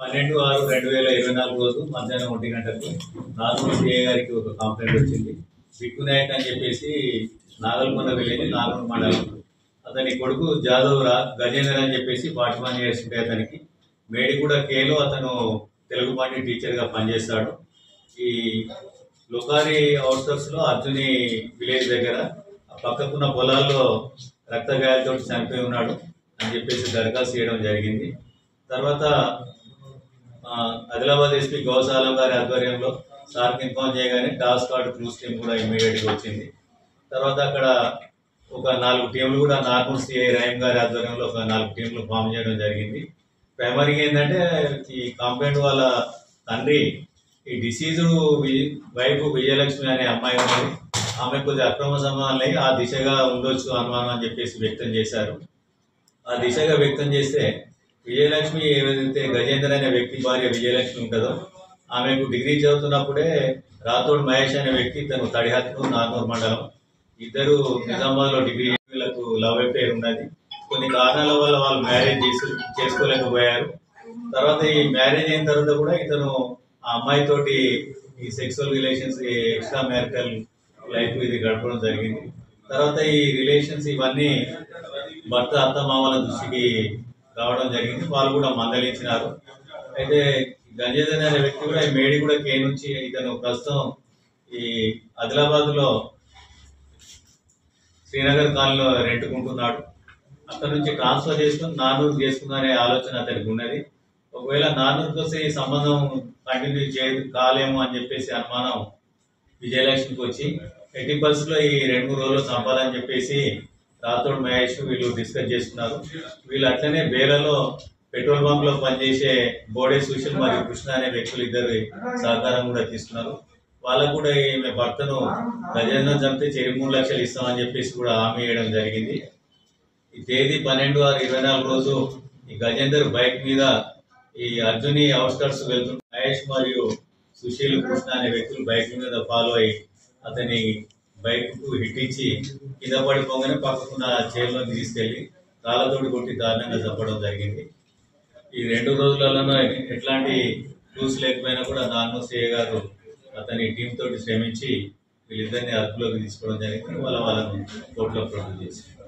12/6/2024 రోజు మధ్యాహ్నం 1 గంటకు నాగూర్ సిఐ గారికి ఒక కంప్లైంట్ వచ్చింది. బిక్కు నాయక్ అని చెప్పేసి నాగల్కొండ విలేజ్ నాగూర్ మండలం. అతని కొడుకు జాదవ్ గజేందర్ అని చెప్పేసి 41 ఇయర్స్ ఉంటాయి అతనికి. మేడిగూడ కేలో అతను తెలుగు పార్టీ టీచర్గా పనిచేస్తాడు. ఈ లుకారి అవుట్స్కర్ట్స్ లో అర్జుని విలేజ్ దగ్గర పక్కకున్న పొలాల్లో రక్త గాయాలతో చనిపోయి ఉన్నాడు అని చెప్పేసి దరఖాస్తు చేయడం జరిగింది. తర్వాత ఆదిలాబాద్ ఎస్పీ గౌసాలం గారి ఆధ్వర్యంలో సార్కి ఇన్ఫార్మ్ చేయగానే టాస్క్ స్క్వాడ్ క్రూస్ టీం కూడా ఇమీడియట్గా వచ్చింది. తర్వాత అక్కడ ఒక 4 టీంలు కూడా నాగూర్ సిఐ రహీం గారి ఆధ్వర్యంలో ఒక 4 టీంలు ఫామ్ చేయడం జరిగింది. ప్రైమరీగా ఏంటంటే ఈ కంప్లైంట్ వాళ్ళ తండ్రి ఈ డిసీజ్డ్ వైఫ్ విజయలక్ష్మి అనే అమ్మాయి ఉన్నది. ఆమె కొద్దిగా అక్రమ సంబంధాలు అయ్యి ఆ దిశగా ఉండొచ్చు అనుమానం అని చెప్పేసి వ్యక్తం చేశారు. ఆ దిశగా వ్యక్తం చేస్తే విజయలక్ష్మి ఏదైతే గజేందర్ అనే వ్యక్తి భార్య విజయలక్ష్మి ఉంటుందో ఆమెకు డిగ్రీ చదువుతున్నప్పుడే రాథోడ్ మహేష్ అనే వ్యక్తి తను తడిహత్ను నాగూర్ మండలం ఇద్దరు నిజామాబాద్ లో డిగ్రీలకు లవ్ అఫేర్ ఉన్నది. కొన్ని కారణాల వల్ల వాళ్ళు మ్యారేజ్ చేసుకోలేకపోయారు. తర్వాత ఈ మ్యారేజ్ అయిన తర్వాత కూడా ఇతను ఆ అమ్మాయి తోటి ఈ sexual relations extra marital life ఇది గడపడం జరిగింది. తర్వాత ఈ రిలేషన్స్ ఇవన్నీ భర్త అత్తమామల దృష్టికి రావడం జరిగింది. వాళ్ళు కూడా మందలించినారు. అయితే గంజేదన్ అనే వ్యక్తి కూడా ఈ మేడిగూడ కే నుంచి ఇతను ప్రస్తుతం ఈ ఆదిలాబాద్ లో శ్రీనగర్ కాలనీలో రెంట్కుంటున్నాడు. అక్కడ నుంచి ట్రాన్స్ఫర్ చేసుకుని నానూరు చేసుకుందనే ఆలోచన అతనికి ఉన్నది. ఒకవేళ నానూరుకి వస్తే ఈ సంబంధం కంటిన్యూ కాలేము అని చెప్పేసి అనుమానం విజయలక్ష్మికి వచ్చి 80% ఈ 2-3 రోజులు చంపాలని చెప్పేసి రాథోడ్ మహేష్ వీళ్ళు డిస్కస్ చేసుకున్నారు. వీళ్ళు అట్లనే బేలలో పెట్రోల్ బంక్ లో పనిచేసే బోడే సుశీల్ మరియు కృష్ణ అనే వ్యక్తులు ఇద్దరు సహకారం కూడా తీసుకున్నారు. వాళ్ళకు కూడా ఈమె భర్తను గజేందర్ చంపితే చెరి 3 లక్షలు ఇస్తామని చెప్పేసి కూడా హామీ ఇవ్వడం జరిగింది. ఈ తేదీ 12/6/24 రోజు ఈ గజేందర్ బైక్ మీద ఈ అర్జుని అవుట్స్కర్ట్స్ వెళ్తున్న మహేష్ మరియు సుశీల్ కృష్ణ అనే వ్యక్తులు బైక్ మీద ఫాలో అయ్యి అతని బైక్ కు హిట్ ఇచ్చి కింద పడిపోగానే పక్కకున్న చైర్లోకి తీసుకెళ్లి రాళ్లతోటి కొట్టి దారుణంగా చంపడం జరిగింది. ఈ 2 రోజులలో ఎట్లాంటి క్లూస్ లేకపోయినా కూడా నాగూర్ సిఐ గారు అతని టీం తోటి శ్రమించి వీళ్ళిద్దరిని అదుపులోకి తీసుకోవడం జరిగింది. వాళ్ళను కోర్టులో ప్రొడ్యూస్ చేశారు.